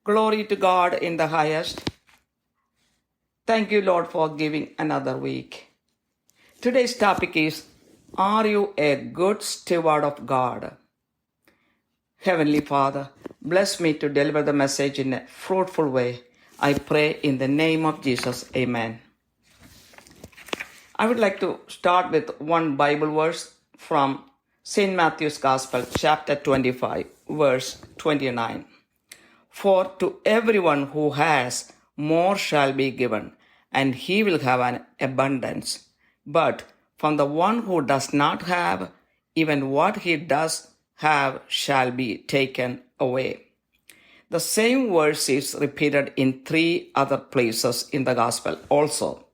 Glory to God in the highest. Thank you, Lord, for giving another week. Today's topic is, are you a good steward of God? Heavenly Father, bless me to deliver the message in a fruitful way. I pray in the name of Jesus. Amen. I would like to start with one Bible verse from St. Matthew's Gospel, chapter 25, verse 29. For to everyone who has, more shall be given, and he will have an abundance. But from the one who does not have, even what he does have shall be taken away. The same verse is repeated in 3 other places in the Gospel also.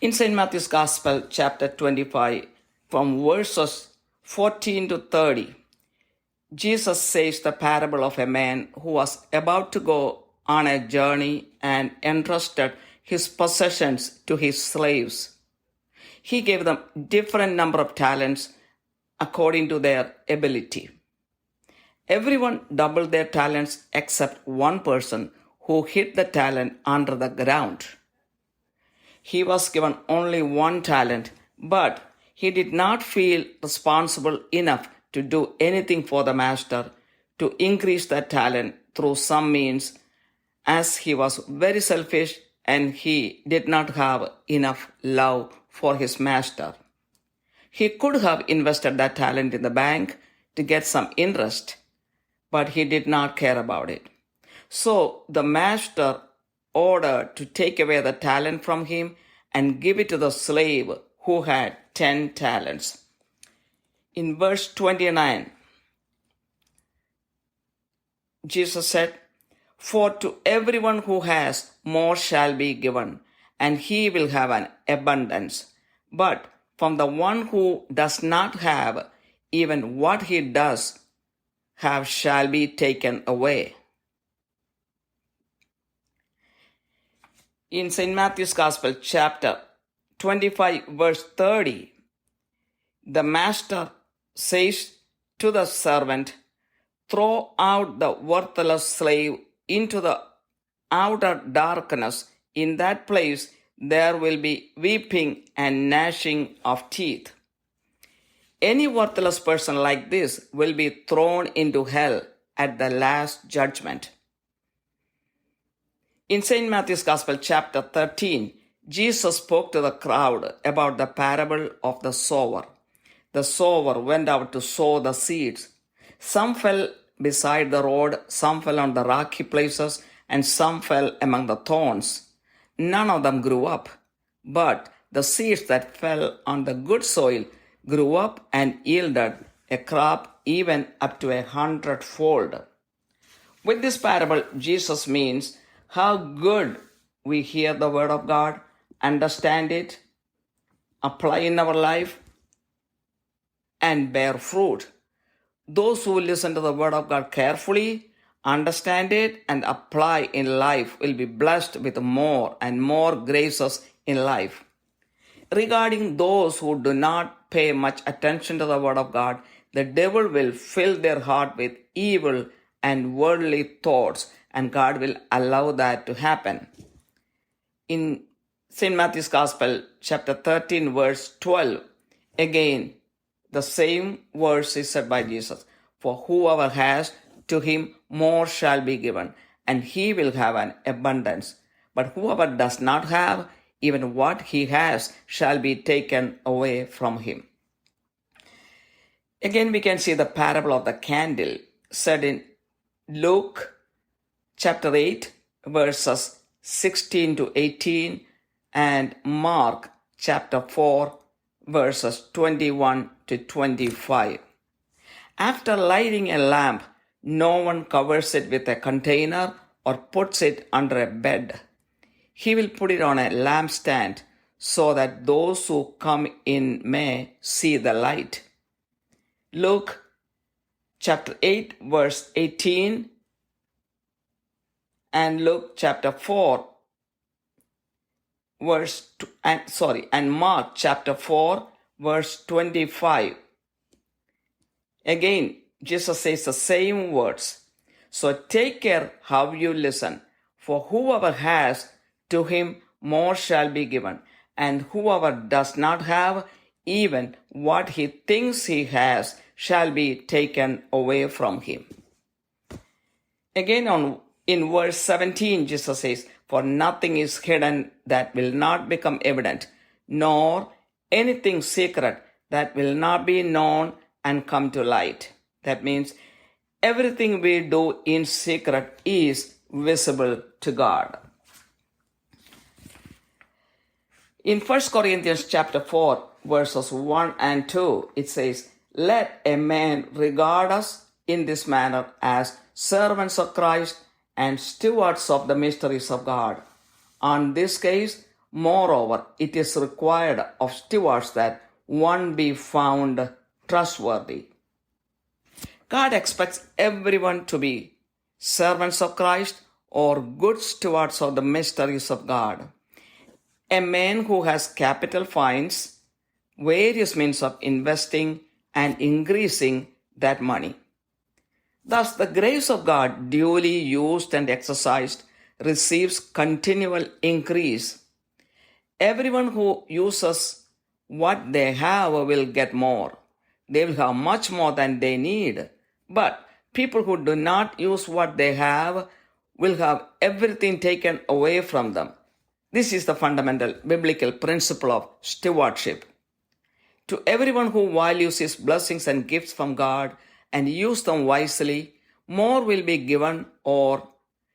In St. Matthew's Gospel, chapter 25, from verses 14 to 30, Jesus says the parable of a man who was about to go on a journey and entrusted his possessions to his slaves. He gave them different number of talents according to their ability. Everyone doubled their talents except one person who hid the talent under the ground. He was given only 1 talent, but he did not feel responsible enough to do anything for the master to increase that talent through some means, as he was very selfish and he did not have enough love for his master. He could have invested that talent in the bank to get some interest, but he did not care about it. So the master ordered to take away the talent from him and give it to the slave who had 10 talents. In verse 29, Jesus said, For to everyone who has, more shall be given, and he will have an abundance. But from the one who does not have, even what he does have shall be taken away. In St. Matthew's Gospel, chapter 25, verse 30, the master says to the servant, Throw out the worthless slave into the outer darkness. In that place there will be weeping and gnashing of teeth. Any worthless person like this will be thrown into hell at the last judgment. In St. Matthew's Gospel, chapter 13, Jesus spoke to the crowd about the parable of the sower. The sower went out to sow the seeds. Some fell beside the road, some fell on the rocky places, and some fell among the thorns. None of them grew up, but the seeds that fell on the good soil grew up and yielded a crop even up to 100-fold. With this parable, Jesus means how good we hear the word of God, understand it, apply in our life, and bear fruit. Those who listen to the word of God carefully, understand it, and apply in life will be blessed with more and more graces in life. Regarding those who do not pay much attention to the word of God, the devil will fill their heart with evil and worldly thoughts, and God will allow that to happen. In St. Matthew's Gospel, chapter 13, verse 12, again, the same verse is said by Jesus. For whoever has, to him more shall be given, and he will have an abundance. But whoever does not have, even what he has shall be taken away from him. Again, we can see the parable of the candle said in Luke chapter 8, verses 16 to 18, and Mark chapter 4, verses 21 to 25. After lighting a lamp, no one covers it with a container or puts it under a bed. He will put it on a lampstand so that those who come in may see the light. Luke chapter 8, verse 18, and Luke chapter 4, and Mark chapter 4, verse 25. Again, Jesus says the same words. So take care how you listen. For whoever has, to him more shall be given. And whoever does not have, even what he thinks he has, shall be taken away from him. Again, in verse 17, Jesus says, for nothing is hidden that will not become evident, nor anything secret that will not be known and come to light. That means everything we do in secret is visible to God. In 1 Corinthians chapter 4, verses 1 and 2, it says, let a man regard us in this manner as servants of Christ and stewards of the mysteries of God. On this case, moreover, it is required of stewards that one be found trustworthy. God expects everyone to be servants of Christ or good stewards of the mysteries of God. A man who has capital finds various means of investing and increasing that money. Thus, the grace of God, duly used and exercised, receives continual increase. Everyone who uses what they have will get more. They will have much more than they need. But people who do not use what they have will have everything taken away from them. This is the fundamental biblical principle of stewardship. To everyone who values his blessings and gifts from God and use them wisely, more will be given, or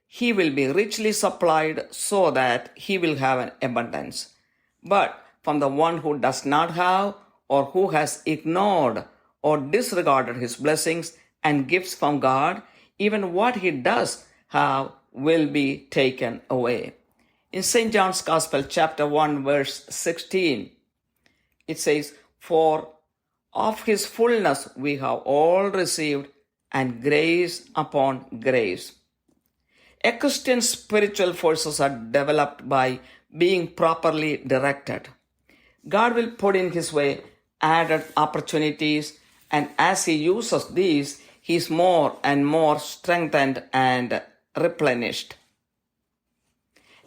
he will be richly supplied so that he will have an abundance. But from the one who does not have, or who has ignored or disregarded his blessings and gifts from God, even what he does have will be taken away. In St. John's Gospel, chapter 1, verse 16, it says, for of his fullness we have all received, and grace upon grace. A Christian's spiritual forces are developed by being properly directed. God will put in his way added opportunities, and as he uses these, he is more and more strengthened and replenished.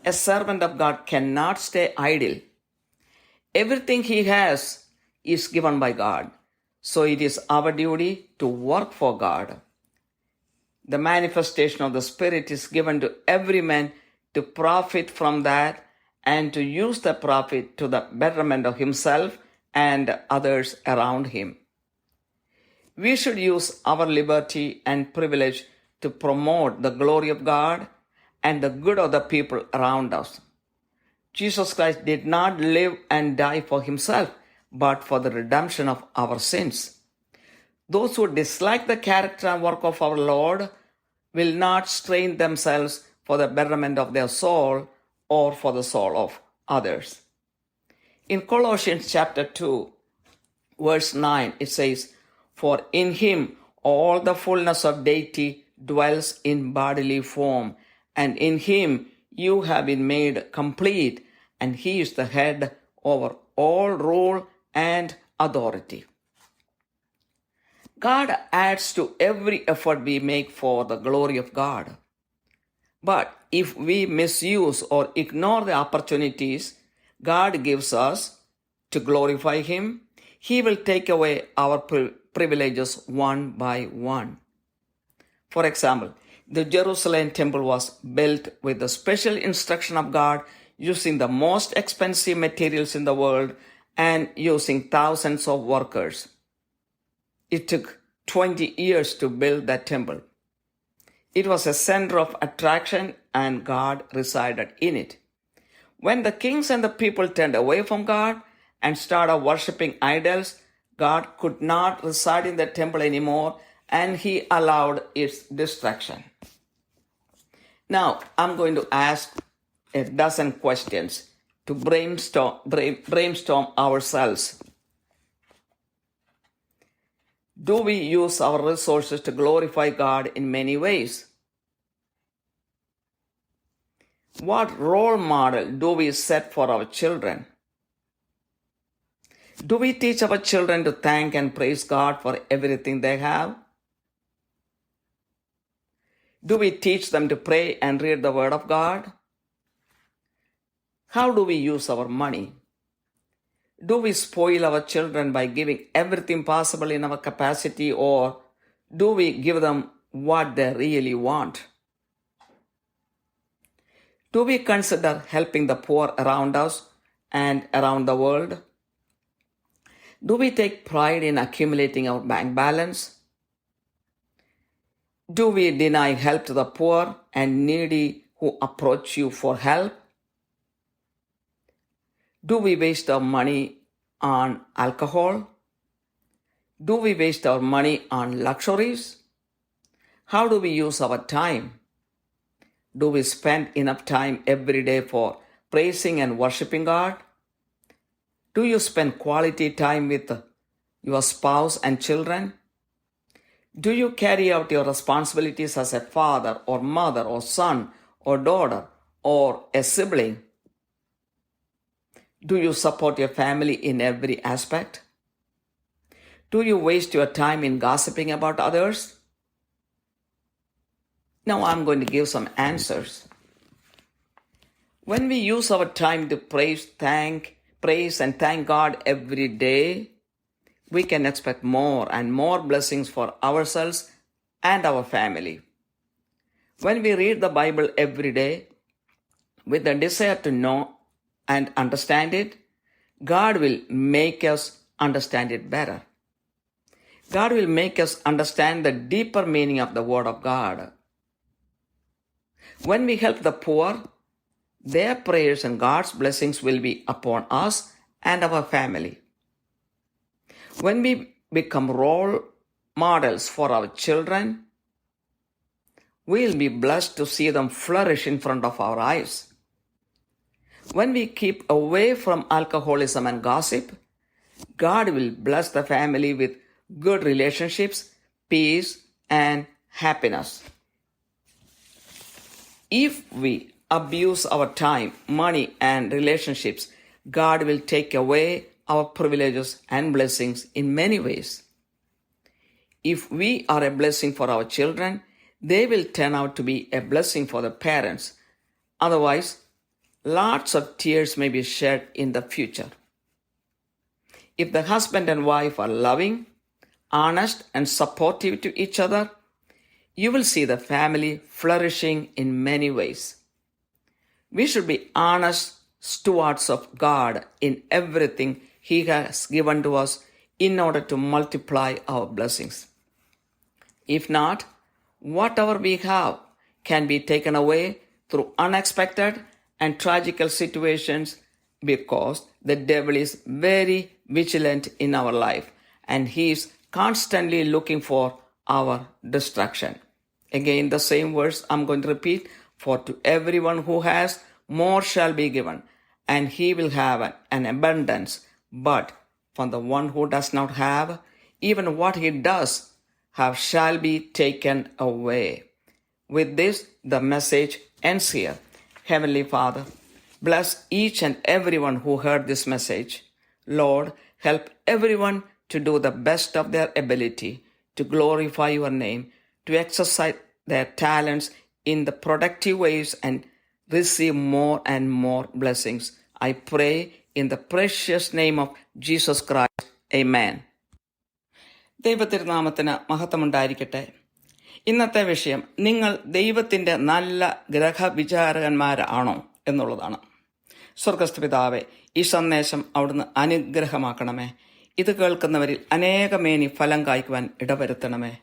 A servant of God cannot stay idle. Everything he has is given by God. So it is our duty to work for God. The manifestation of the Spirit is given to every man to profit from that and to use the profit to the betterment of himself and others around him. We should use our liberty and privilege to promote the glory of God and the good of the people around us. Jesus Christ did not live and die for himself, but for the redemption of our sins. Those who dislike the character and work of our Lord will not strain themselves for the betterment of their soul or for the soul of others. In Colossians chapter 2, verse 9, it says, for in him all the fullness of deity dwells in bodily form, and in him you have been made complete, and he is the head over all rule and authority. God adds to every effort we make for the glory of God. But if we misuse or ignore the opportunities God gives us to glorify him, he will take away our privileges one by one. For example, the Jerusalem temple was built with the special instruction of God, using the most expensive materials in the world and using thousands of workers. It took 20 years to build that temple. It was a center of attraction, and God resided in it. When the kings and the people turned away from God and started worshiping idols, God could not reside in the temple anymore, and he allowed its destruction. Now, I'm going to ask a dozen questions to brainstorm ourselves. Do we use our resources to glorify God in many ways? What role model do we set for our children? Do we teach our children to thank and praise God for everything they have? Do we teach them to pray and read the Word of God? How do we use our money? Do we spoil our children by giving everything possible in our capacity, or do we give them what they really want? Do we consider helping the poor around us and around the world? Do we take pride in accumulating our bank balance? Do we deny help to the poor and needy who approach you for help? Do we waste our money on alcohol? Do we waste our money on luxuries? How do we use our time? Do we spend enough time every day for praising and worshiping God? Do you spend quality time with your spouse and children? Do you carry out your responsibilities as a father or mother or son or daughter or a sibling? Do you support your family in every aspect? Do you waste your time in gossiping about others? Now I'm going to give some answers. When we use our time to praise and thank God every day, we can expect more and more blessings for ourselves and our family. When we read the Bible every day with the desire to know and understand it, God will make us understand it better. God will make us understand the deeper meaning of the Word of God. When we help the poor, their prayers and God's blessings will be upon us and our family. When we become role models for our children, we'll be blessed to see them flourish in front of our eyes. When we keep away from alcoholism and gossip, God will bless the family with good relationships, peace, and happiness. If we abuse our time, money, and relationships, God will take away our privileges and blessings in many ways. If we are a blessing for our children, they will turn out to be a blessing for the parents. Otherwise, lots of tears may be shed in the future. If the husband and wife are loving, honest, and supportive to each other, you will see the family flourishing in many ways. We should be honest stewards of God in everything He has given to us in order to multiply our blessings. If not, whatever we have can be taken away through unexpected and tragical situations, because the devil is very vigilant in our life and he is constantly looking for our destruction. Again, the same verse I'm going to repeat. For to everyone who has, more shall be given, and he will have an abundance. But from the one who does not have, even what he does have shall be taken away. With this, the message ends here. Heavenly Father, bless each and everyone who heard this message. Lord, help everyone to do the best of their ability to glorify your name, to exercise their talents in the productive ways and receive more and more blessings. I pray in the precious name of Jesus Christ. Amen. ദൈവത്തിരുനാമത്തിന് മഹത്വമുണ്ടായിരിക്കട്ടെ. ഇന്നത്തെ വിഷയം, നിങ്ങൾ ദൈവത്തിൻ്റെ നല്ല ഗ്രഹവിചാരകന്മാരാണോ എന്നുള്ളതാണ്. സ്വർഗസ്ഥ പിതാവേ, ഈ സന്ദേശം അവിടുന്ന് അനുഗ്രഹമാക്കണമേ. ഇത് കേൾക്കുന്നവരിൽ അനേകമേനി ഫലം കായ്ക്കുവാൻ ഇടവരുത്തണമേ.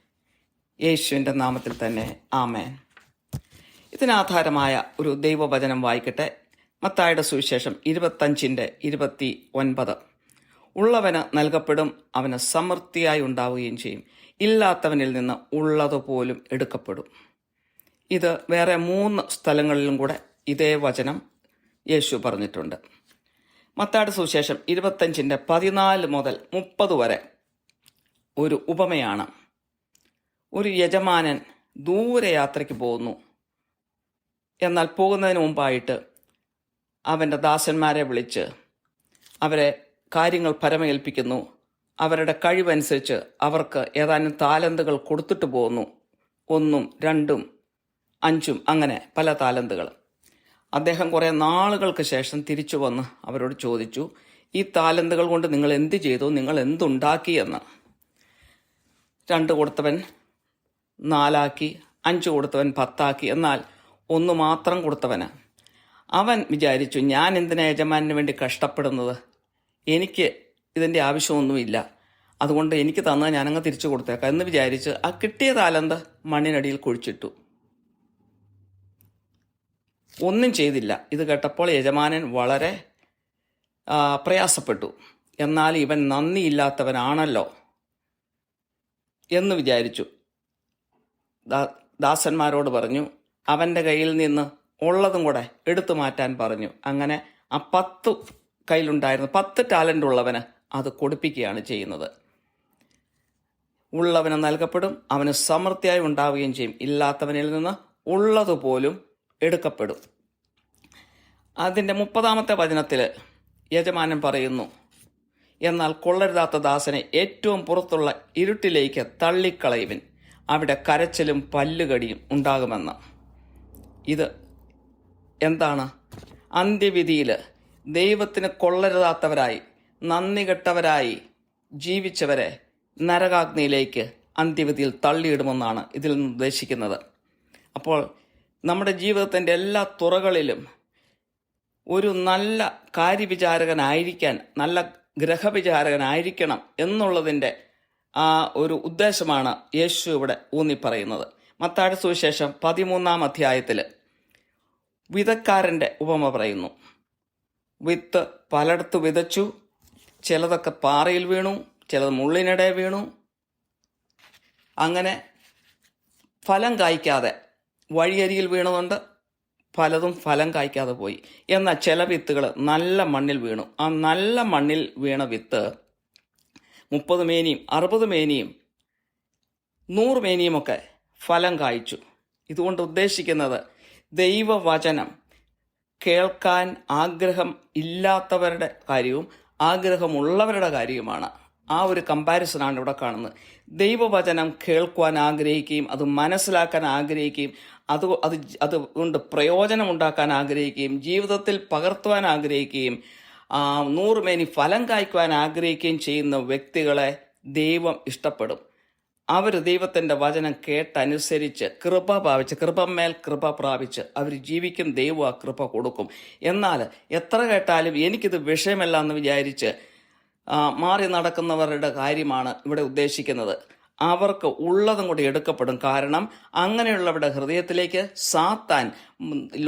യേശുവിൻ്റെ നാമത്തിൽ തന്നെ ആമേൻ. ഇതിനാധാരമായ ഒരു ദൈവവചനം വായിക്കട്ടെ. മത്തായിയുടെ സുവിശേഷം 25:29. ഉള്ളവന് നൽകപ്പെടും, അവന് സമൃദ്ധിയായി ഉണ്ടാവുകയും ചെയ്യും. ഇല്ലാത്തവനിൽ നിന്ന് ഉള്ളതുപോലും എടുക്കപ്പെടും. ഇത് വേറെ 3 സ്ഥലങ്ങളിലും കൂടെ ഇതേ വചനം യേശു പറഞ്ഞിട്ടുണ്ട്. മത്തായിയുടെ സുവിശേഷം 25:14 മുതൽ 30 വരെ ഒരു ഉപമയാണ്. ഒരു യജമാനൻ ദൂരയാത്രയ്ക്ക് പോകുന്നു. എന്നാൽ പോകുന്നതിന് മുമ്പായിട്ട് അവൻ്റെ ദാസന്മാരെ വിളിച്ച് അവരെ കാര്യങ്ങൾ പരമേൽപ്പിക്കുന്നു. അവരുടെ കഴിവനുസരിച്ച് അവർക്ക് ഏതാനും താലന്തുകൾ കൊടുത്തിട്ട് പോകുന്നു. 1, 2 5 അങ്ങനെ പല താലന്തുകൾ. അദ്ദേഹം കുറേ നാളുകൾക്ക് ശേഷം തിരിച്ചു വന്ന് അവരോട് ചോദിച്ചു, ഈ താലന്തുകൾ കൊണ്ട് നിങ്ങൾ എന്ത് ചെയ്തു, നിങ്ങൾ എന്തുണ്ടാക്കിയെന്ന്. 2 കൊടുത്തവൻ 4 ആക്കി, 5 കൊടുത്തവൻ 10 ആക്കി, എന്നാൽ 1 മാത്രം കൊടുത്തവന് അവൻ വിചാരിച്ചു, ഞാൻ എന്തിനാ യജമാനു വേണ്ടി കഷ്ടപ്പെടുന്നത്, എനിക്ക് ഇതിൻ്റെ ആവശ്യമൊന്നുമില്ല, അതുകൊണ്ട് എനിക്ക് തന്നത് ഞാനങ്ങ് തിരിച്ചു കൊടുത്തേക്കാം എന്ന് വിചാരിച്ച് ആ കിട്ടിയ താലന്ത് മണ്ണിനടിയിൽ കുഴിച്ചിട്ടു. ഒന്നും ചെയ്തില്ല. ഇത് കേട്ടപ്പോൾ യജമാനൻ വളരെ പ്രയാസപ്പെട്ടു. എന്നാൽ ഇവൻ നന്ദിയില്ലാത്തവനാണല്ലോ എന്ന് വിചാരിച്ചു. ദാസന്മാരോട് പറഞ്ഞു, അവൻ്റെ കയ്യിൽ നിന്ന് ഉള്ളതും കൂടെ എടുത്തു മാറ്റാൻ പറഞ്ഞു. അങ്ങനെ ആ 10 കയ്യിലുണ്ടായിരുന്ന 10 ടാലൻ്റ് ഉള്ളവന് അത് കൊടുപ്പിക്കുകയാണ് ചെയ്യുന്നത്. ഉള്ളവന് നൽകപ്പെടും, അവന് സമൃദ്ധിയായി ഉണ്ടാവുകയും ചെയ്യും. ഇല്ലാത്തവനിൽ നിന്ന് ഉള്ളതുപോലും എടുക്കപ്പെടും. അതിൻ്റെ 30-ാമത്തെ വചനത്തിൽ യജമാനൻ പറയുന്നു, എന്നാൽ കൊള്ളരുതാത്ത ദാസനെ ഏറ്റവും പുറത്തുള്ള ഇരുട്ടിലേക്ക് തള്ളിക്കളയുവിൻ, അവിടെ കരച്ചിലും പല്ലുകടിയും ഉണ്ടാകുമെന്ന്. ഇത് എന്താണ്? അന്ത്യവിധിയിൽ ദൈവത്തിന് കൊള്ളരുതാത്തവരായി, നന്ദി കെട്ടവരായി ജീവിച്ചവരെ നരകാഗ്നിയിലേക്ക് അന്ത്യവിധിയിൽ തള്ളിയിടുമെന്നാണ് ഇതിൽ നിന്ന് ഉദ്ദേശിക്കുന്നത്. അപ്പോൾ നമ്മുടെ ജീവിതത്തിൻ്റെ എല്ലാ തുറകളിലും ഒരു നല്ല കാര്യവിചാരകനായിരിക്കാൻ, നല്ല ഗ്രഹവിചാരകനായിരിക്കണം എന്നുള്ളതിൻ്റെ ആ ഒരു ഉദ്ദേശമാണ് യേശു ഇവിടെ ഊന്നിപ്പറയുന്നത്. മത്തായിയുടെ സുവിശേഷം 13-ാം അധ്യായത്തിൽ വിതക്കാരൻ്റെ ഉപമ പറയുന്നു. വിത്ത് പലയിടത്ത് വിതച്ചു, ചിലതൊക്കെ പാറയിൽ വീണു, ചിലത് മുള്ളിനിടെ വീണു. അങ്ങനെ ഫലം കായ്ക്കാതെ വഴിയരികിൽ വീണതുകൊണ്ട് പലതും ഫലം കായ്ക്കാതെ പോയി. എന്നാൽ ചില വിത്തുകൾ നല്ല മണ്ണിൽ വീണു. ആ നല്ല മണ്ണിൽ വീണ വിത്ത് 30 മേനിയും 60 മേനിയും 100 മേനിയുമൊക്കെ ഫലം കായ്ച്ചു. ഇതുകൊണ്ട് ഉദ്ദേശിക്കുന്നത് ദൈവവചനം കേൾക്കാൻ ആഗ്രഹം ഇല്ലാത്തവരുടെ കാര്യവും ആഗ്രഹമുള്ളവരുടെ കാര്യവുമാണ്. ആ ഒരു കമ്പാരിസനാണ് ഇവിടെ കാണുന്നത്. ദൈവവചനം കേൾക്കുവാൻ ആഗ്രഹിക്കുകയും അത് മനസ്സിലാക്കാൻ ആഗ്രഹിക്കുകയും അതുകൊണ്ട് പ്രയോജനമുണ്ടാക്കാൻ ആഗ്രഹിക്കുകയും ജീവിതത്തിൽ പകർത്തുവാൻ ആഗ്രഹിക്കുകയും 100 മേനി ഫലം കായ്ക്കുവാൻ ആഗ്രഹിക്കുകയും ചെയ്യുന്ന വ്യക്തികളെ ദൈവം ഇഷ്ടപ്പെടും. അവർ ദൈവത്തിൻ്റെ വചനം കേട്ടനുസരിച്ച് കൃപമേൽ കൃപ പ്രാപിച്ച് അവർ ജീവിക്കും. ദൈവം ആ കൃപ കൊടുക്കും. എന്നാൽ എത്ര കേട്ടാലും എനിക്കിത് വിഷയമല്ല എന്ന് വിചാരിച്ച് മാറി നടക്കുന്നവരുടെ കാര്യമാണ് ഇവിടെ ഉദ്ദേശിക്കുന്നത്. അവർക്ക് ഉള്ളതും കൂടി എടുക്കപ്പെടും. കാരണം അങ്ങനെയുള്ളവരുടെ ഹൃദയത്തിലേക്ക് സാത്താൻ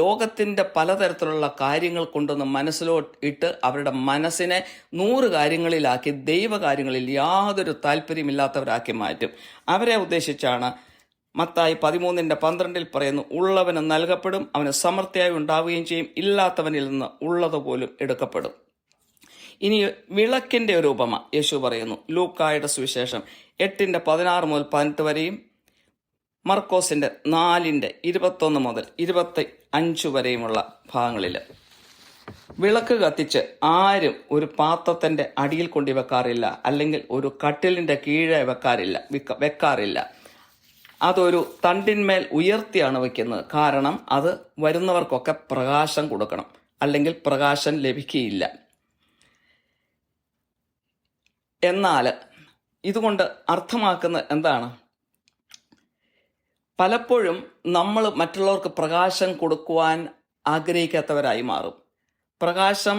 ലോകത്തിൻ്റെ പലതരത്തിലുള്ള കാര്യങ്ങൾ കൊണ്ടുവന്ന് മനസ്സിലോട്ട് അവരുടെ മനസ്സിനെ 100 കാര്യങ്ങളിലാക്കി ദൈവകാര്യങ്ങളിൽ യാതൊരു താല്പര്യമില്ലാത്തവരാക്കി മാറ്റും. അവരെ ഉദ്ദേശിച്ചാണ് മത്തായി 13:12 പറയുന്നു, ഉള്ളവന് നൽകപ്പെടും, അവന് സമൃദ്ധിയായി ഉണ്ടാവുകയും ചെയ്യും, ഇല്ലാത്തവനിൽ നിന്ന് ഉള്ളതുപോലും എടുക്കപ്പെടും. ഇനി വിളക്കിൻ്റെ ഒരു ഉപമ യേശു പറയുന്നു. ലൂക്കായുടെ സുവിശേഷം 8:16 മുതൽ 18 വരെയും മർക്കോസിൻ്റെ 4:21 മുതൽ 25 വരെയുമുള്ള ഭാഗങ്ങളിൽ വിളക്ക് കത്തിച്ച് ആരും ഒരു പാത്രത്തിൻ്റെ അടിയിൽ കൊണ്ടു വെക്കാറില്ല, അല്ലെങ്കിൽ ഒരു കട്ടിലിൻ്റെ കീഴെ വെക്കാറില്ല. അതൊരു തണ്ടിന്മേൽ ഉയർത്തിയാണ് വയ്ക്കുന്നത്. കാരണം അത് വരുന്നവർക്കൊക്കെ പ്രകാശം കൊടുക്കണം, അല്ലെങ്കിൽ പ്രകാശം ലഭിക്കുകയില്ല. എന്നാൽ ഇതുകൊണ്ട് അർത്ഥമാക്കുന്നത് എന്താണ്? പലപ്പോഴും നമ്മൾ മറ്റുള്ളവർക്ക് പ്രകാശം കൊടുക്കുവാൻ ആഗ്രഹിക്കാത്തവരായി മാറും. പ്രകാശം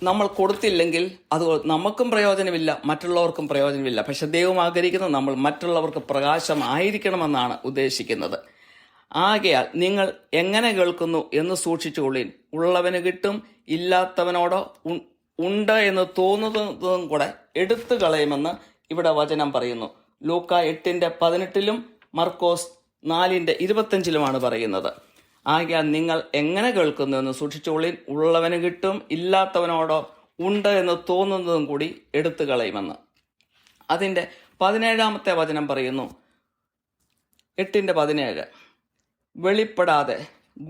നമ്മൾ കൊടുത്തില്ലെങ്കിൽ അത് നമുക്കും പ്രയോജനമില്ല, മറ്റുള്ളവർക്കും പ്രയോജനമില്ല. പക്ഷെ ദൈവം ആഗ്രഹിക്കുന്നത് നമ്മൾ മറ്റുള്ളവർക്ക് പ്രകാശം ആയിരിക്കണമെന്നാണ് ഉദ്ദേശിക്കുന്നത്. ആകയാൽ നിങ്ങൾ എങ്ങനെ കേൾക്കുന്നു എന്ന് സൂക്ഷിച്ചുകൊള്ളിൻ. ഉള്ളവന് കിട്ടും, ഇല്ലാത്തവനോടോ ഉണ്ട് എന്ന് തോന്നുന്നതും കൂടെ എടുത്തു കളയുമെന്ന് ഇവിടെ വചനം പറയുന്നു. ലൂക്ക 8:18 മർക്കോസ് 4:25 പറയുന്നത്. ആകയാൽ നിങ്ങൾ എങ്ങനെ കേൾക്കുന്നു എന്ന് സൂക്ഷിച്ചുകൊള്ളിൻ. ഉള്ളവന് കിട്ടും, ഇല്ലാത്തവനോടോ ഉണ്ട് എന്ന് തോന്നുന്നതും കൂടി എടുത്തു കളയുമെന്ന്. അതിൻ്റെ 17-ാമത്തെ വചനം പറയുന്നു, 8:17 വെളിപ്പെടാതെ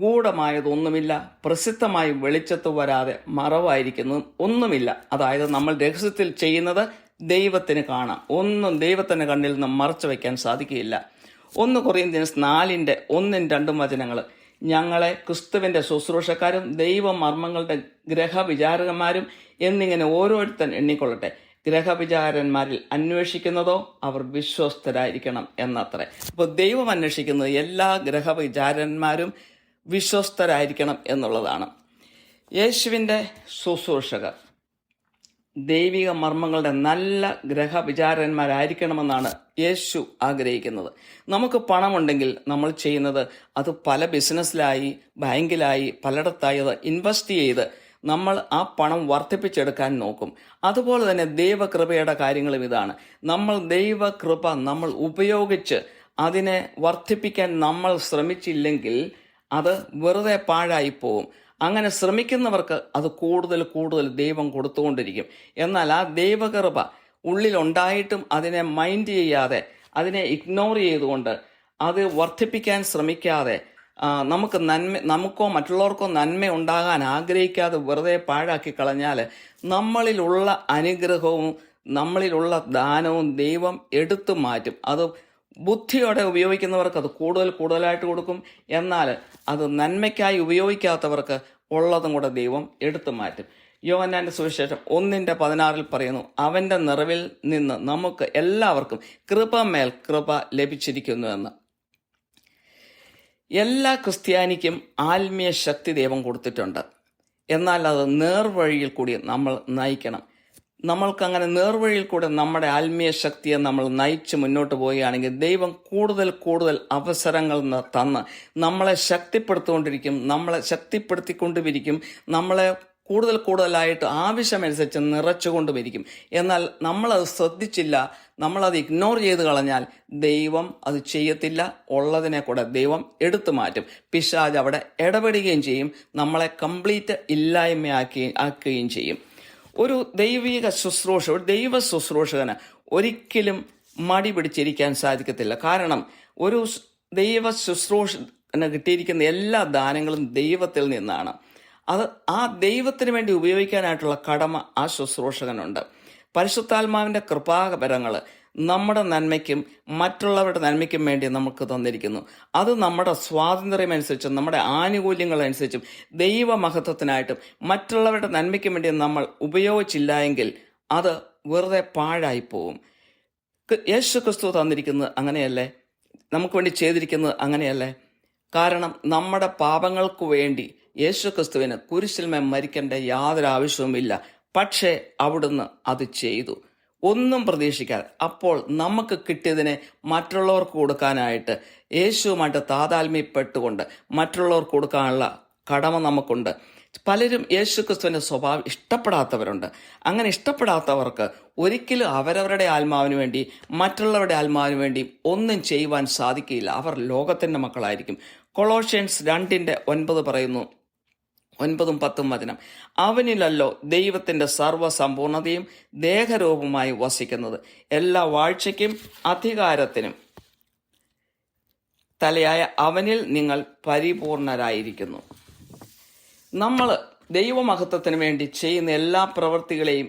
ഗൂഢമായതൊന്നുമില്ല, പ്രസിദ്ധമായി വെളിച്ചത്ത് വരാതെ മറവായിരിക്കുന്നതും ഒന്നുമില്ല. അതായത് നമ്മൾ രഹസ്യത്തിൽ ചെയ്യുന്നത് ദൈവത്തിന് കാണാം. ഒന്നും ദൈവത്തിൻ്റെ കണ്ണിൽ നിന്ന് മറച്ചു വയ്ക്കാൻ സാധിക്കുകയില്ല. 1 കൊറിന്ത്യൻസ് 4:1-2 ഞങ്ങളെ ക്രിസ്തുവിന്റെ ശുശ്രൂഷക്കാരും ദൈവമർമ്മങ്ങളുടെ ഗ്രഹവിചാരകന്മാരും എന്നിങ്ങനെ ഓരോരുത്തൻ എണ്ണിക്കൊള്ളട്ടെ. ഗ്രഹവിചാരന്മാരിൽ അന്വേഷിക്കുന്നതോ അവർ വിശ്വസ്തരായിരിക്കണം എന്നത്രേ. അപ്പോൾ ദൈവം അന്വേഷിക്കുന്നത് എല്ലാ ഗ്രഹവിചാരന്മാരും വിശ്വസ്തരായിരിക്കണം എന്നുള്ളതാണ്. യേശുവിൻ്റെ ശുശ്രൂഷകർ ദൈവിക മർമ്മങ്ങളുടെ നല്ല ഗ്രഹവിചാരന്മാരായിരിക്കണമെന്നാണ് യേശു ആഗ്രഹിക്കുന്നത്. നമുക്ക് പണമുണ്ടെങ്കിൽ നമ്മൾ ചെയ്യുന്നത് അത് പല ബിസിനസ്സിലായി, ബാങ്കിലായി, പലയിടത്തായി അത് ഇൻവെസ്റ്റ് ചെയ്ത് നമ്മൾ ആ പണം വർദ്ധിപ്പിച്ചെടുക്കാൻ നോക്കും. അതുപോലെ തന്നെ ദൈവകൃപയുടെ കാര്യങ്ങളും ഇതാണ്. നമ്മൾ ദൈവകൃപ നമ്മൾ ഉപയോഗിച്ച് അതിനെ വർദ്ധിപ്പിക്കാൻ നമ്മൾ ശ്രമിച്ചില്ലെങ്കിൽ അത് വെറുതെ പാഴായി പോകും. അങ്ങനെ ശ്രമിക്കുന്നവർക്ക് അത് കൂടുതൽ കൂടുതൽ ദൈവം കൊടുത്തുകൊണ്ടിരിക്കും. എന്നാൽ ആ ദൈവകൃപ ഉള്ളിലുണ്ടായിട്ടും അതിനെ മൈൻഡ് ചെയ്യാതെ, അതിനെ ഇഗ്നോർ ചെയ്തുകൊണ്ട് അത് വർദ്ധിപ്പിക്കാൻ ശ്രമിക്കാതെ, നമുക്കോ മറ്റുള്ളവർക്കോ നന്മ ഉണ്ടാകാൻ ആഗ്രഹിക്കാതെ വെറുതെ പാഴാക്കി കളഞ്ഞാൽ നമ്മളിലുള്ള അനുഗ്രഹവും നമ്മളിലുള്ള ദാനവും ദൈവം എടുത്തു മാറ്റും. അത് ബുദ്ധിയോടെ ഉപയോഗിക്കുന്നവർക്ക് അത് കൂടുതലായിട്ട് കൊടുക്കും. എന്നാൽ അത് നന്മയ്ക്കായി ഉപയോഗിക്കാത്തവർക്ക് ഉള്ളതും കൂടെ ദൈവം എടുത്തു മാറ്റും. യോഹന്നാന്റെ സുവിശേഷം 1:16 പറയുന്നു, അവന്റെ നിറവിൽ നിന്ന് നമുക്ക് എല്ലാവർക്കും കൃപമേൽ കൃപ ലഭിച്ചിരിക്കുന്നു എന്ന്. എല്ലാ ക്രിസ്ത്യാനിക്കും ആത്മീയ ശക്തി ദൈവം കൊടുത്തിട്ടുണ്ട്. എന്നാൽ അത് നേർവഴിയിൽ കൂടി നമ്മൾ നയിക്കണം. നമ്മൾക്കങ്ങനെ നേർവഴിയിൽ കൂടെ നമ്മുടെ ആത്മീയ ശക്തിയെ നമ്മൾ നയിച്ച് മുന്നോട്ട് പോവുകയാണെങ്കിൽ ദൈവം കൂടുതൽ അവസരങ്ങൾ തന്ന് നമ്മളെ ശക്തിപ്പെടുത്തിക്കൊണ്ടിരിക്കും. നമ്മളെ കൂടുതലായിട്ട് ആവശ്യമനുസരിച്ച് നിറച്ചുകൊണ്ടുമിരിക്കും. എന്നാൽ നമ്മളത് ശ്രദ്ധിച്ചില്ല, നമ്മളത് ഇഗ്നോർ ചെയ്ത് കളഞ്ഞാൽ ദൈവം അത് ചെയ്യത്തില്ല. ഉള്ളതിനെ കൂടെ ദൈവം എടുത്തു മാറ്റും. പിശാച് അവിടെ ഇടപെടുകയും ചെയ്യും, നമ്മളെ കംപ്ലീറ്റ് ആക്കുകയും ചെയ്യും. ഒരു ദൈവ ശുശ്രൂഷകന് ഒരിക്കലും മടി പിടിച്ചിരിക്കാൻ സാധിക്കത്തില്ല. കാരണം ഒരു ദൈവ ശുശ്രൂഷന് കിട്ടിയിരിക്കുന്ന എല്ലാ ദാനങ്ങളും ദൈവത്തിൽ നിന്നാണ്. അത് ആ ദൈവത്തിന് വേണ്ടി ഉപയോഗിക്കാനായിട്ടുള്ള കടമ ആ ശുശ്രൂഷകനുണ്ട്. പരിശുദ്ധാത്മാവിന്റെ കൃപാവരങ്ങൾ നമ്മുടെ നന്മയ്ക്കും മറ്റുള്ളവരുടെ നന്മയ്ക്കും വേണ്ടി നമുക്ക് തന്നിരിക്കുന്നു. അത് നമ്മുടെ സ്വാതന്ത്ര്യമനുസരിച്ചും നമ്മുടെ ആനുകൂല്യങ്ങളനുസരിച്ചും ദൈവമഹത്വത്തിനായിട്ടും മറ്റുള്ളവരുടെ നന്മയ്ക്കും വേണ്ടി നമ്മൾ ഉപയോഗിച്ചില്ല എങ്കിൽ അത് വെറുതെ പാഴായി പോവും. യേശു ക്രിസ്തു തന്നിരിക്കുന്നത് അങ്ങനെയല്ലേ? നമുക്ക് വേണ്ടി ചെയ്തിരിക്കുന്നത് അങ്ങനെയല്ലേ? കാരണം നമ്മുടെ പാപങ്ങൾക്ക് വേണ്ടി യേശു ക്രിസ്തുവിന് കുരിശിന്മേൽ മരിക്കേണ്ട യാതൊരു ആവശ്യവുമില്ല. പക്ഷേ അവിടുന്ന് അത് ചെയ്തു, ഒന്നും പ്രതീക്ഷിക്കാതെ. അപ്പോൾ നമുക്ക് കിട്ടിയതിനെ മറ്റുള്ളവർക്ക് കൊടുക്കാനായിട്ട് യേശുവുമായിട്ട് താതാത്മ്യപ്പെട്ടുകൊണ്ട് മറ്റുള്ളവർക്ക് കൊടുക്കാനുള്ള കടമ നമുക്കുണ്ട്. പലരും യേശു ക്രിസ്തുവിന്റെ സ്വഭാവം ഇഷ്ടപ്പെടാത്തവരുണ്ട്. അങ്ങനെ ഇഷ്ടപ്പെടാത്തവർക്ക് ഒരിക്കലും അവരവരുടെ ആത്മാവിന് വേണ്ടി മറ്റുള്ളവരുടെ ആത്മാവിന് വേണ്ടി ഒന്നും ചെയ്യുവാൻ സാധിക്കില്ല. അവർ ലോകത്തിന്റെ മക്കളായിരിക്കും. കൊളോഷ്യൻസ് 2:9 പറയുന്നു, 9-10 അവനിലല്ലോ ദൈവത്തിന്റെ സർവ്വസമ്പൂർണതയും ദേഹരൂപമായി വസിക്കുന്നത്. എല്ലാ വാഴ്ചയ്ക്കും അധികാരത്തിനും തലയായ അവനിൽ നിങ്ങൾ പരിപൂർണരായിരിക്കുന്നു. നമ്മൾ ദൈവമഹത്വത്തിന് വേണ്ടി ചെയ്യുന്ന എല്ലാ പ്രവൃത്തികളെയും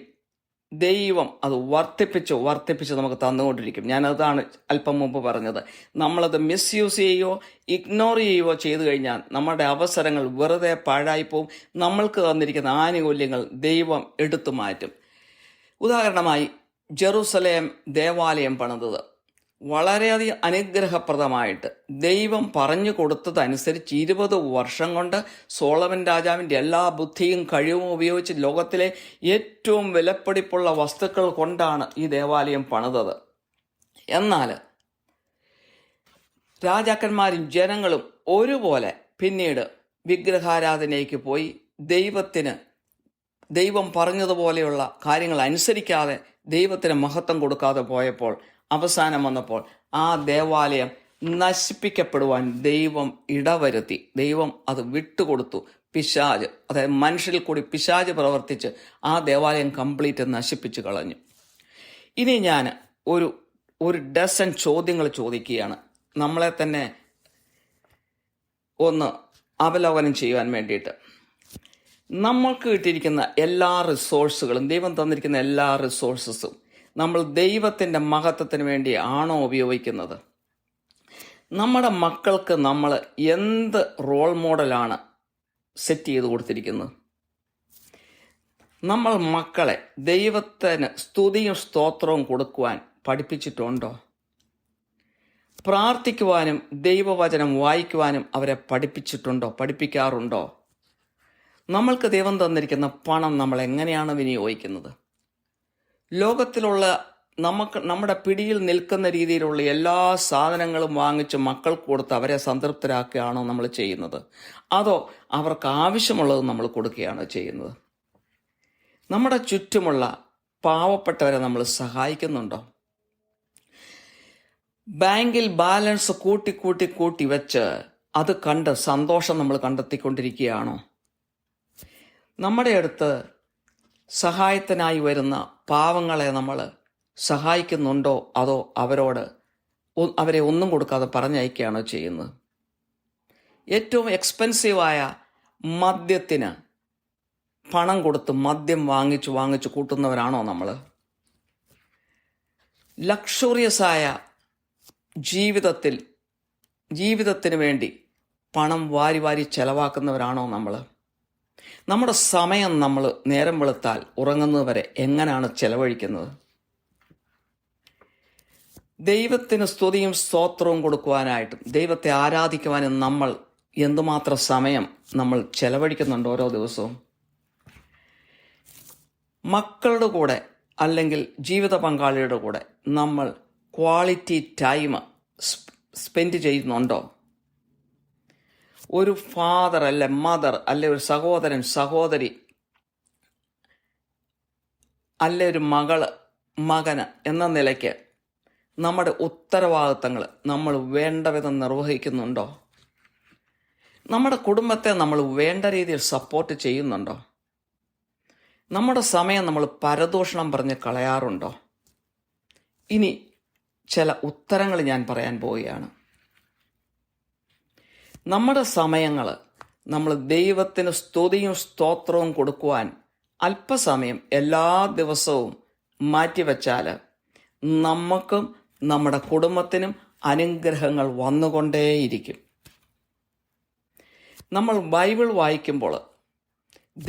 ദൈവം അത് വർദ്ധിപ്പിച്ച് നമുക്ക് തന്നുകൊണ്ടിരിക്കും. ഞാനതാണ് അല്പം മുമ്പ് പറഞ്ഞത്. നമ്മളത് മിസ്യൂസ് ചെയ്യുകയോ ഇഗ്നോർ ചെയ്യുകയോ ചെയ്തു കഴിഞ്ഞാൽ നമ്മുടെ അവസരങ്ങൾ വെറുതെ പാഴായിപ്പോവും. നമ്മൾക്ക് തന്നിരിക്കുന്ന ആനുകൂല്യങ്ങൾ ദൈവം എടുത്തു മാറ്റും. ഉദാഹരണമായി ജെറുസലേം ദേവാലയം പണിതത് വളരെയധികം അനുഗ്രഹപ്രദമായിട്ട് ദൈവം പറഞ്ഞു കൊടുത്തതനുസരിച്ച് 20 വർഷം കൊണ്ട് സോളമൻ രാജാവിൻ്റെ എല്ലാ ബുദ്ധിയും കഴിവും ഉപയോഗിച്ച് ലോകത്തിലെ ഏറ്റവും വിലപിടിപ്പുള്ള വസ്തുക്കൾ കൊണ്ടാണ് ഈ ദേവാലയം പണിതത്. എന്നാൽ രാജാക്കന്മാരും ജനങ്ങളും ഒരുപോലെ പിന്നീട് വിഗ്രഹാരാധനയ്ക്ക് പോയി ദൈവം പറഞ്ഞതുപോലെയുള്ള കാര്യങ്ങൾ അനുസരിക്കാതെ ദൈവത്തിന് മഹത്വം കൊടുക്കാതെ പോയപ്പോൾ അവസാനം വന്നപ്പോൾ ആ ദേവാലയം നശിപ്പിക്കപ്പെടുവാൻ ദൈവം ഇടവരുത്തി. ദൈവം അത് വിട്ടുകൊടുത്തു. പിശാച്, അതായത് മനുഷ്യരിൽ കൂടി പിശാച് പ്രവർത്തിച്ച് ആ ദേവാലയം കംപ്ലീറ്റ് നശിപ്പിച്ചു കളഞ്ഞു. ഇനി ഞാൻ ഒരു ഡസൻ ചോദ്യങ്ങൾ ചോദിക്കുകയാണ്, നമ്മളെ തന്നെ ഒന്ന് അവലോകനം ചെയ്യുവാൻ വേണ്ടിയിട്ട്. നമ്മൾക്ക് കിട്ടിയിരിക്കുന്ന എല്ലാ റിസോഴ്സുകളും, ദൈവം തന്നിരിക്കുന്ന എല്ലാ റിസോഴ്സസും നമ്മൾ ദൈവത്തിൻ്റെ മഹത്വത്തിന് വേണ്ടി ആണോ ഉപയോഗിക്കുന്നത്? നമ്മുടെ മക്കൾക്ക് നമ്മൾ എന്ത് റോൾ മോഡലാണ് സെറ്റ് ചെയ്ത് കൊടുത്തിരിക്കുന്നത്? നമ്മൾ മക്കളെ ദൈവത്തിന് സ്തുതിയും സ്തോത്രവും കൊടുക്കുവാൻ പഠിപ്പിച്ചിട്ടുണ്ടോ? പ്രാർത്ഥിക്കുവാനും ദൈവവചനം വായിക്കുവാനും അവരെ പഠിപ്പിക്കാറുണ്ടോ? നമ്മൾക്ക് ദൈവം തന്നിരിക്കുന്ന പണം നമ്മൾ എങ്ങനെയാണ് വിനിയോഗിക്കുന്നത്? ലോകത്തിലുള്ള നമ്മുടെ പിടിയിൽ നിൽക്കുന്ന രീതിയിലുള്ള എല്ലാ സാധനങ്ങളും വാങ്ങിച്ച് മക്കൾക്ക് കൊടുത്ത് അവരെ സംതൃപ്തരാക്കുകയാണോ നമ്മൾ ചെയ്യുന്നത്? അതോ അവർക്ക് ആവശ്യമുള്ളത് നമ്മൾ കൊടുക്കുകയാണോ ചെയ്യുന്നത്? നമ്മുടെ ചുറ്റുമുള്ള പാവപ്പെട്ടവരെ നമ്മൾ സഹായിക്കുന്നുണ്ടോ? ബാങ്കിൽ ബാലൻസ് കൂട്ടി വെച്ച് അത് കണ്ട് സന്തോഷം നമ്മൾ കണ്ടെത്തിക്കൊണ്ടിരിക്കുകയാണോ? നമ്മുടെ അടുത്ത് സഹായത്തിനായി വരുന്ന പാവങ്ങളെ നമ്മൾ സഹായിക്കുന്നുണ്ടോ? അതോ അവരെ ഒന്നും കൊടുക്കാതെ പറഞ്ഞയക്കുകയാണോ ചെയ്യുന്നത്? ഏറ്റവും എക്സ്പെൻസീവായ മദ്യത്തിന് പണം കൊടുത്ത് മദ്യം വാങ്ങിച്ചു കൂട്ടുന്നവരാണോ നമ്മൾ? ലക്ഷറിയസായ ജീവിതത്തിന് വേണ്ടി പണം വാരി ചെലവാക്കുന്നവരാണോ നമ്മൾ? നമ്മുടെ സമയം നമ്മൾ നേരം വെളുത്താൽ ഉറങ്ങുന്നതുവരെ എങ്ങനെയാണ് ചെലവഴിക്കുന്നത്? ദൈവത്തിന് സ്തുതിയും സ്തോത്രവും കൊടുക്കുവാനായിട്ടും ദൈവത്തെ ആരാധിക്കുവാനും നമ്മൾ എന്തുമാത്രം സമയം നമ്മൾ ചെലവഴിക്കുന്നുണ്ട് ഓരോ ദിവസവും? മക്കളുടെ കൂടെ അല്ലെങ്കിൽ ജീവിത പങ്കാളിയുടെ കൂടെ നമ്മൾ ക്വാളിറ്റി ടൈം സ്പെൻഡ് ചെയ്യുന്നുണ്ടോ? ഒരു ഫാദർ അല്ലെ മദർ അല്ലെ ഒരു സഹോദരൻ സഹോദരി അല്ലെ ഒരു മകന് എന്ന നിലയ്ക്ക് നമ്മുടെ ഉത്തരവാദിത്തങ്ങൾ നമ്മൾ വേണ്ട വിധം നിർവഹിക്കുന്നുണ്ടോ? നമ്മുടെ കുടുംബത്തെ നമ്മൾ വേണ്ട രീതിയിൽ സപ്പോർട്ട് ചെയ്യുന്നുണ്ടോ? നമ്മുടെ സമയം നമ്മൾ പരദൂഷണം പറഞ്ഞ് കളയാറുണ്ടോ? ഇനി ചില ഉത്തരങ്ങൾ ഞാൻ പറയാൻ പോവുകയാണ്. നമ്മുടെ സമയങ്ങൾ നമ്മൾ ദൈവത്തിന് സ്തുതിയും സ്തോത്രവും കൊടുക്കുവാൻ അല്പസമയം എല്ലാ ദിവസവും മാറ്റിവെച്ചാൽ നമുക്കും നമ്മുടെ കുടുംബത്തിനും അനുഗ്രഹങ്ങൾ വന്നുകൊണ്ടേയിരിക്കും. നമ്മൾ ബൈബിൾ വായിക്കുമ്പോൾ,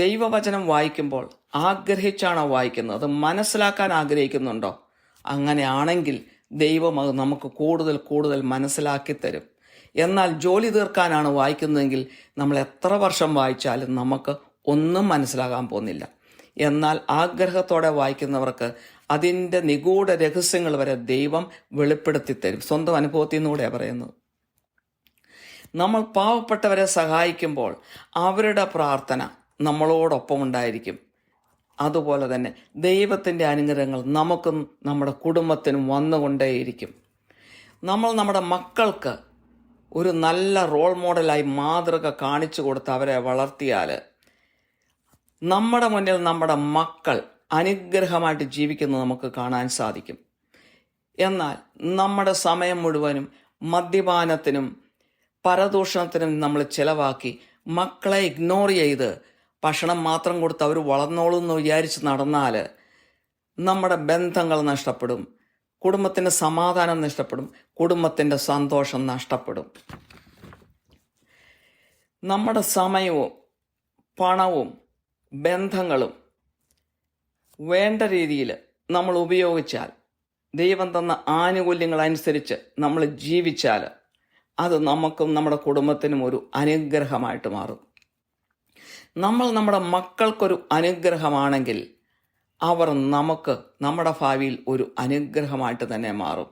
ദൈവവചനം വായിക്കുമ്പോൾ ആഗ്രഹിച്ചാണോ വായിക്കുന്നത്? അത് മനസ്സിലാക്കാൻ ആഗ്രഹിക്കുന്നുണ്ടോ? അങ്ങനെയാണെങ്കിൽ ദൈവം അത് നമുക്ക് കൂടുതൽ മനസ്സിലാക്കി തരും. എന്നാൽ ജോലി തീർക്കാനാണ് വായിക്കുന്നതെങ്കിൽ നമ്മൾ എത്ര വർഷം വായിച്ചാലും നമുക്ക് ഒന്നും മനസ്സിലാകാൻ പോകുന്നില്ല. എന്നാൽ ആഗ്രഹത്തോടെ വായിക്കുന്നവർക്ക് അതിൻ്റെ നിഗൂഢ രഹസ്യങ്ങൾ വരെ ദൈവം വെളിപ്പെടുത്തി തരും. സ്വന്തം അനുഭവത്തിൽ നിന്നുകൂടെയാണ് പറയുന്നത്. നമ്മൾ പാവപ്പെട്ടവരെ സഹായിക്കുമ്പോൾ അവരുടെ പ്രാർത്ഥന നമ്മളോടൊപ്പം ഉണ്ടായിരിക്കും. അതുപോലെ തന്നെ ദൈവത്തിൻ്റെ അനുഗ്രഹങ്ങൾ നമുക്കും നമ്മുടെ കുടുംബത്തിനും വന്നുകൊണ്ടേയിരിക്കും. നമ്മൾ നമ്മുടെ മക്കൾക്ക് ഒരു നല്ല റോൾ മോഡലായി മാതൃക കാണിച്ചു കൊടുത്ത് അവരെ വളർത്തിയാൽ നമ്മുടെ മുന്നിൽ നമ്മുടെ മക്കൾ അനുഗ്രഹമായിട്ട് ജീവിക്കുന്നത് നമുക്ക് കാണാൻ സാധിക്കും. എന്നാൽ നമ്മുടെ സമയം മുഴുവനും മദ്യപാനത്തിനും പരദൂഷണത്തിനും നമ്മൾ ചിലവാക്കി മക്കളെ ഇഗ്നോർ ചെയ്ത് ഭക്ഷണം മാത്രം കൊടുത്ത് അവർ വളർന്നോളും എന്ന് വിചാരിച്ച് നടന്നാൽ നമ്മുടെ ബന്ധങ്ങൾ നഷ്ടപ്പെടും, കുടുംബത്തിൻ്റെ സമാധാനം നഷ്ടപ്പെടും, കുടുംബത്തിൻ്റെ സന്തോഷം നഷ്ടപ്പെടും. നമ്മുടെ സമയവും പണവും ബന്ധങ്ങളും വേണ്ട രീതിയിൽ നമ്മൾ ഉപയോഗിച്ചാൽ, ദൈവം തന്ന ആനുകൂല്യങ്ങൾ അനുസരിച്ച് നമ്മൾ ജീവിച്ചാൽ അത് നമുക്കും നമ്മുടെ കുടുംബത്തിനും ഒരു അനുഗ്രഹമായിട്ട് മാറും. നമ്മൾ നമ്മുടെ മക്കൾക്കൊരു അനുഗ്രഹമാണെങ്കിൽ അവർ നമുക്ക് നമ്മുടെ ഭാവിയിൽ ഒരു അനുഗ്രഹമായിട്ട് തന്നെ മാറും.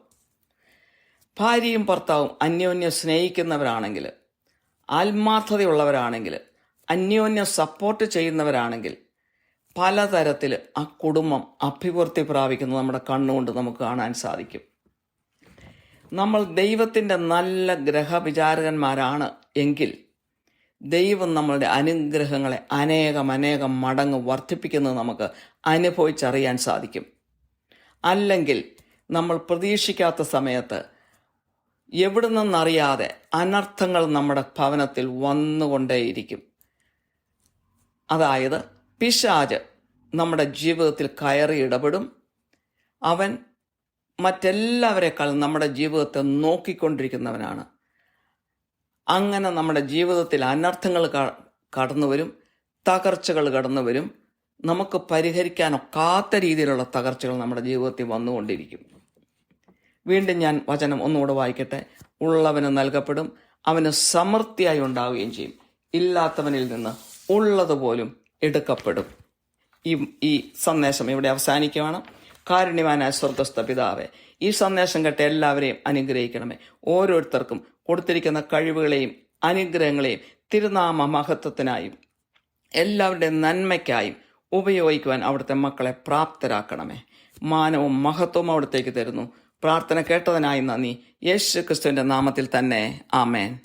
ഭാര്യയും ഭർത്താവും അന്യോന്യം സ്നേഹിക്കുന്നവരാണെങ്കിൽ, ആത്മാർത്ഥതയുള്ളവരാണെങ്കിൽ, അന്യോന്യം സപ്പോർട്ട് ചെയ്യുന്നവരാണെങ്കിൽ പലതരത്തിൽ ആ കുടുംബം അഭിവൃദ്ധി പ്രാപിക്കുന്നത് നമ്മുടെ കണ്ണുകൊണ്ട് നമുക്ക് കാണാൻ സാധിക്കും. നമ്മൾ ദൈവത്തിൻ്റെ നല്ല ഗ്രഹവിചാരകന്മാരാണ് എങ്കിൽ ദൈവം നമ്മളുടെ അനുഗ്രഹങ്ങളെ അനേകം മടങ്ങ് വർദ്ധിപ്പിക്കുന്നത് നമുക്ക് അനുഭവിച്ചറിയാൻ സാധിക്കും. അല്ലെങ്കിൽ നമ്മൾ പ്രതീക്ഷിക്കാത്ത സമയത്ത് എവിടെ നിന്നറിയാതെ അനർത്ഥങ്ങൾ നമ്മുടെ ഭവനത്തിൽ വന്നുകൊണ്ടേയിരിക്കും. അതായത് പിശാച് നമ്മുടെ ജീവിതത്തിൽ കയറി ഇടപെടും. അവൻ മറ്റെല്ലാവരെക്കാളും നമ്മുടെ ജീവിതത്തെ നോക്കിക്കൊണ്ടിരിക്കുന്നവനാണ്. അങ്ങനെ നമ്മുടെ ജീവിതത്തിൽ അനർത്ഥങ്ങൾ കടന്നു വരും, തകർച്ചകൾ കടന്നു വരും. നമുക്ക് പരിഹരിക്കാനൊക്കാത്ത രീതിയിലുള്ള തകർച്ചകൾ നമ്മുടെ ജീവിതത്തിൽ വന്നുകൊണ്ടിരിക്കും. വീണ്ടും ഞാൻ വചനം ഒന്നുകൂടെ വായിക്കട്ടെ. ഉള്ളവന് നൽകപ്പെടും, അവന് സമൃദ്ധിയായി ഉണ്ടാവുകയും ചെയ്യും. ഇല്ലാത്തവനിൽ നിന്ന് ഉള്ളതുപോലും എടുക്കപ്പെടും. ഈ സന്ദേശം ഇവിടെ അവസാനിക്കുകയാണ്. കാരുണ്യവാനായ സ്വർഗസ്ഥ പിതാവേ, ഈ സന്ദേശം കേട്ട് എല്ലാവരെയും അനുഗ്രഹിക്കണമേ. ഓരോരുത്തർക്കും കൊടുത്തിരിക്കുന്ന കഴിവുകളെയും അനുഗ്രഹങ്ങളെയും തിരുനാമ മഹത്വത്തിനായും എല്ലാവരുടെയും നന്മയ്ക്കായും ഉപയോഗിക്കുവാൻ അവിടുത്തെ മക്കളെ പ്രാപ്തരാക്കണമേ. മാനവും മഹത്വവും അവിടത്തേക്ക് തരുന്നു. പ്രാർത്ഥന കേട്ടതിനായി നന്ദി. യേശു ക്രിസ്തുവിന്റെ നാമത്തിൽ തന്നെ. ആമേൻ.